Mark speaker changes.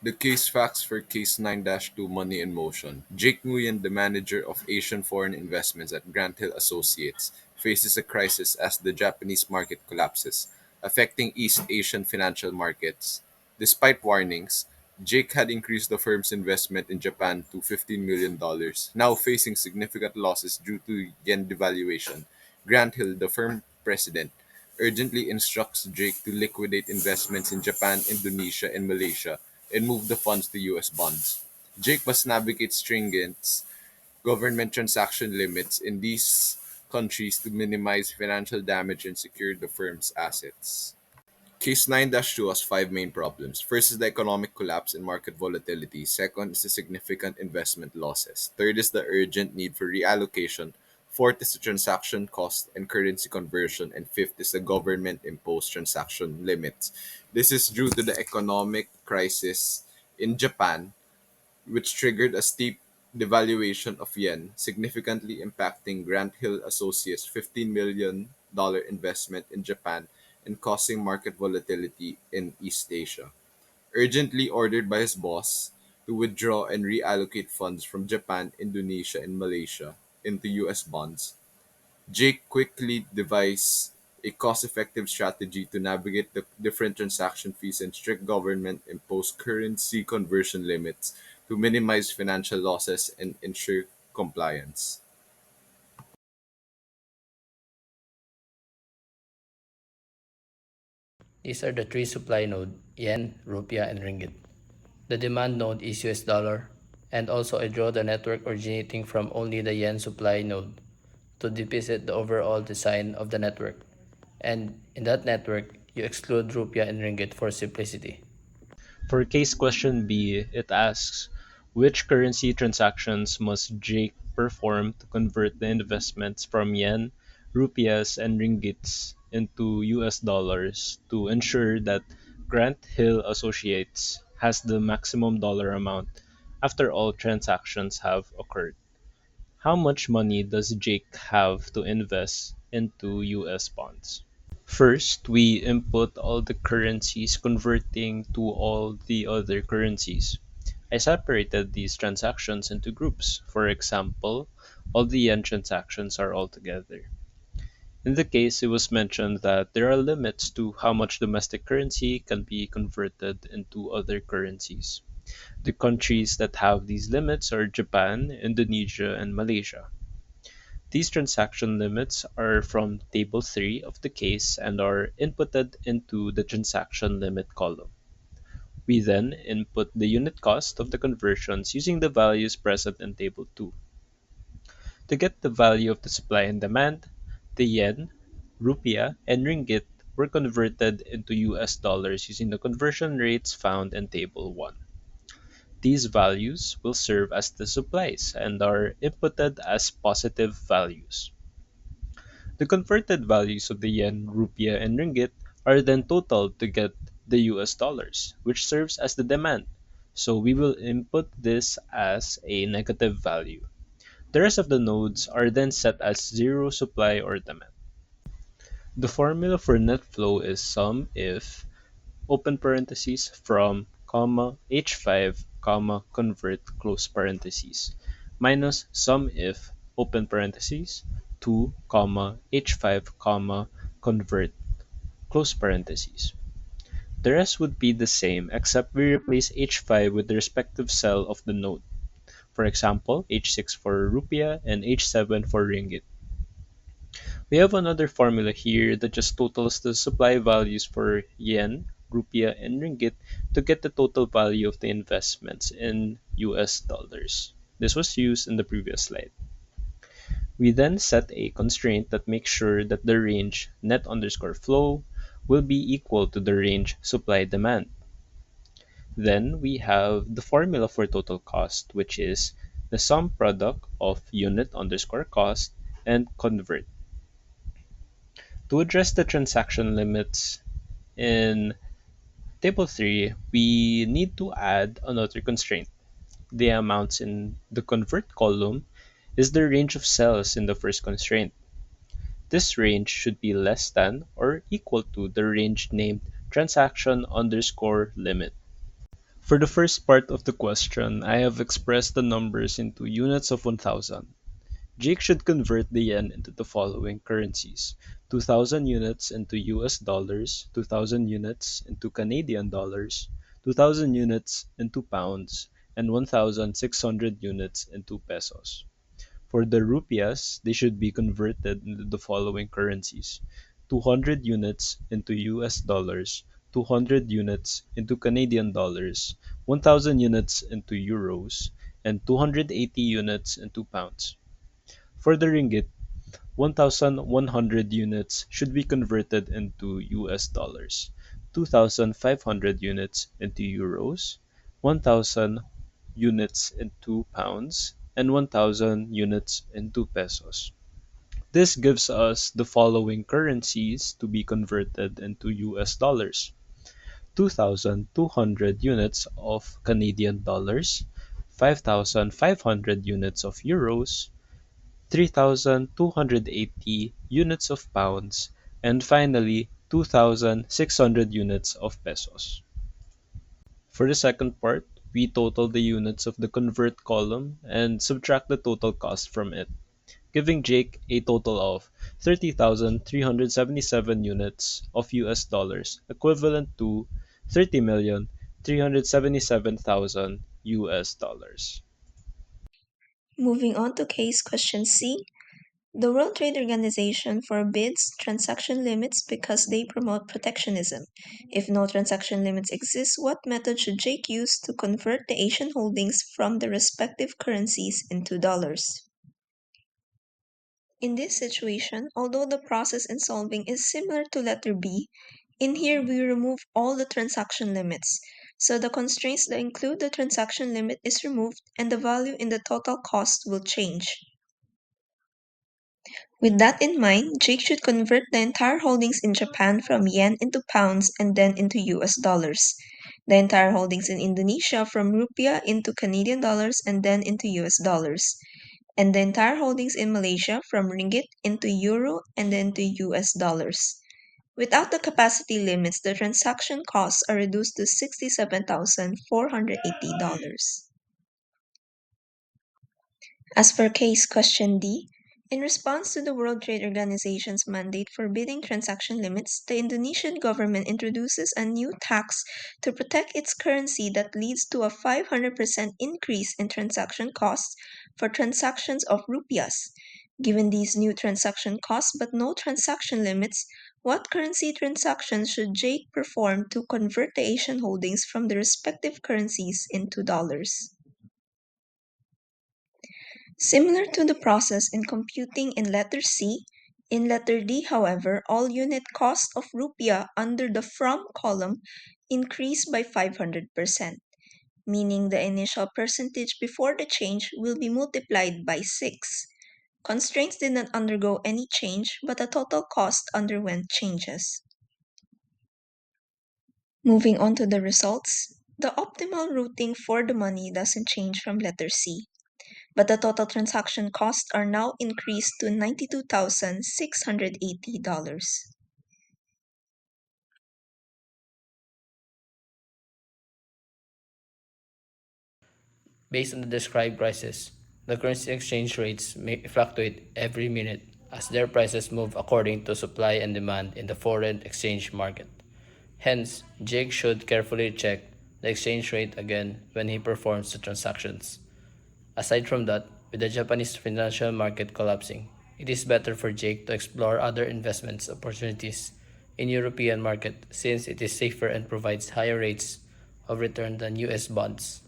Speaker 1: The case facts for Case 9-2 Money in Motion. Jake Nguyen, the manager of Asian foreign investments at Grant Hill Associates, faces a crisis as the Japanese market collapses, affecting East Asian financial markets. Despite warnings, Jake had increased the firm's investment in Japan to $15 million, now facing significant losses due to yen devaluation. Grant Hill, the firm president, urgently instructs Jake to liquidate investments in Japan, Indonesia, and Malaysia and move the funds to US bonds. Jake must navigate stringent government transaction limits in these countries to minimize financial damage and secure the firm's assets. Case 9-2 has five main problems. First is the economic collapse and market volatility. Second is the significant investment losses. Third is the urgent need for reallocation. Fourth is the transaction cost and currency conversion. And fifth is the government imposed transaction limits. This is due to the economic crisis in Japan, which triggered a steep devaluation of yen, significantly impacting Grant Hill Associates' $15 million investment in Japan and causing market volatility in East Asia. Urgently ordered by his boss to withdraw and reallocate funds from Japan, Indonesia, and Malaysia into US bonds, Jake quickly devised a cost-effective strategy to navigate the different transaction fees and strict government-imposed currency conversion limits to minimize financial losses and ensure compliance.
Speaker 2: These are the three supply nodes: yen, rupiah, and ringgit. The demand node is US dollar, and also I draw the network originating from only the yen supply node to depict the overall design of the network. And in that network, you exclude rupiah and ringgit for simplicity.
Speaker 3: For case question B, it asks which currency transactions must Jake perform to convert the investments from yen, rupiahs, and ringgits into US dollars to ensure that Grant Hill Associates has the maximum dollar amount after all transactions have occurred. How much money does Jake have to invest into US bonds? First, we input all the currencies converting to all the other currencies. I separated these transactions into groups. For example, all the yen transactions are all together. In the case, it was mentioned that there are limits to how much domestic currency can be converted into other currencies. The countries that have these limits are Japan, Indonesia, and Malaysia. These transaction limits are from Table 3 of the case and are inputted into the transaction limit column. We then input the unit cost of the conversions using the values present in Table 2. To get the value of the supply and demand, the yen, rupiah, and ringgit were converted into US dollars using the conversion rates found in Table 1. These values will serve as the supplies and are inputted as positive values. The converted values of the yen, rupiah, and ringgit are then totaled to get the US dollars, which serves as the demand. So we will input this as a negative value. The rest of the nodes are then set as zero supply or demand. The formula for net flow is sum if open parentheses from comma h5 comma convert close parentheses minus sum if open parentheses 2 comma h5 comma convert close parentheses. The rest would be the same except we replace h5 with the respective cell of the node. For example, h6 for rupiah and h7 for ringgit. We have another formula here that just totals the supply values for yen, rupiah, and ringgit to get the total value of the investments in US dollars. This was used in the previous slide. We then set a constraint that makes sure that the range net underscore flow will be equal to the range supply demand. Then we have the formula for total cost, which is the sum product of unit underscore cost and convert. To address the transaction limits in Table 3, we need to add another constraint. The amounts in the convert column is the range of cells in the first constraint. This range should be less than or equal to the range named transaction underscore limit. For the first part of the question, I have expressed the numbers into units of 1,000. Jake should convert the yen into the following currencies: 2,000 units into US dollars, 2,000 units into Canadian dollars, 2,000 units into pounds, and 1,600 units into pesos. For the rupiahs, they should be converted into the following currencies: 200 units into US dollars, 200 units into Canadian dollars, 1,000 units into euros, and 280 units into pounds. For the ringgit, 1,100 units should be converted into US dollars, 2,500 units into euros, 1,000 units into pounds, and 1,000 units into pesos. This gives us the following currencies to be converted into US dollars: 2,200 units of Canadian dollars, 5,500 units of euros, 3,280 units of pounds, and finally 2,600 units of pesos. For the second part, we total the units of the convert column and subtract the total cost from it, giving Jake a total of 30,377 units of US dollars, equivalent to 30,377,000 US dollars.
Speaker 4: Moving on to case question C. The World Trade Organization forbids transaction limits because they promote protectionism. If no transaction limits exist, what method should Jake use to convert the Asian holdings from the respective currencies into dollars? In this situation, although the process in solving is similar to letter B, in here we remove all the transaction limits. So the constraints that include the transaction limit is removed and the value in the total cost will change. With that in mind, Jake should convert the entire holdings in Japan from yen into pounds and then into US dollars. The entire holdings in Indonesia from rupiah into Canadian dollars and then into US dollars. And the entire holdings in Malaysia from ringgit into euro and then to US dollars. Without the capacity limits, the transaction costs are reduced to $67,480. As per case question D, in response to the World Trade Organization's mandate forbidding transaction limits, the Indonesian government introduces a new tax to protect its currency that leads to a 500% increase in transaction costs for transactions of rupiahs. Given these new transaction costs but no transaction limits, what currency transactions should Jake perform to convert the Asian holdings from the respective currencies into dollars? Similar to the process in computing in letter C, in letter D, however, all unit cost of rupiah under the from column increase by 500%, meaning the initial percentage before the change will be multiplied by 6. Constraints did not undergo any change, but the total cost underwent changes. Moving on to the results, the optimal routing for the money doesn't change from letter C, but the total transaction costs are now increased to $92,680.
Speaker 2: Based on the described prices, the currency exchange rates may fluctuate every minute as their prices move according to supply and demand in the foreign exchange market. Hence, Jake should carefully check the exchange rate again when he performs the transactions. Aside from that, with the Japanese financial market collapsing, it is better for Jake to explore other investments opportunities in European market since it is safer and provides higher rates of return than US bonds.